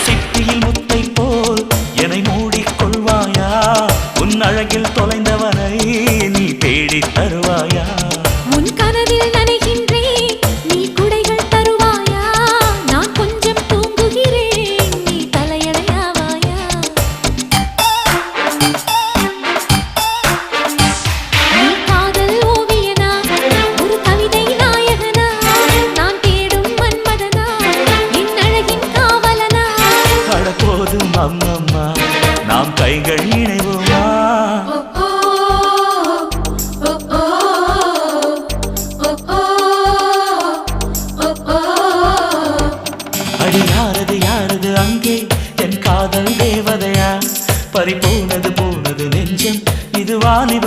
சிப்பியில் முத்தை போல் என்னை மூடிக்கொள்வாயா உன் அழகில் தொலைந்தவனை நீ தேடி தருவாயா உன் கனவில் நனைகின்றேன் நீ குடைகள் தருவாயா நான் கொஞ்சம் தூங்குகிறேன் நீ தலையணையாவாயா நீ காதல் ஓவியனா ஒரு கவிதை நாயகனா நான் தேடும் மன்மதனா என் அழகின் காவலனா கடப்போதும் அம்மம்மா நாம் கைகள் இணைவோமா அடி யாரது யாரது அங்கே என் காதல் தேவதையா பறிபோனது போனது நெஞ்சம் இது வாலிப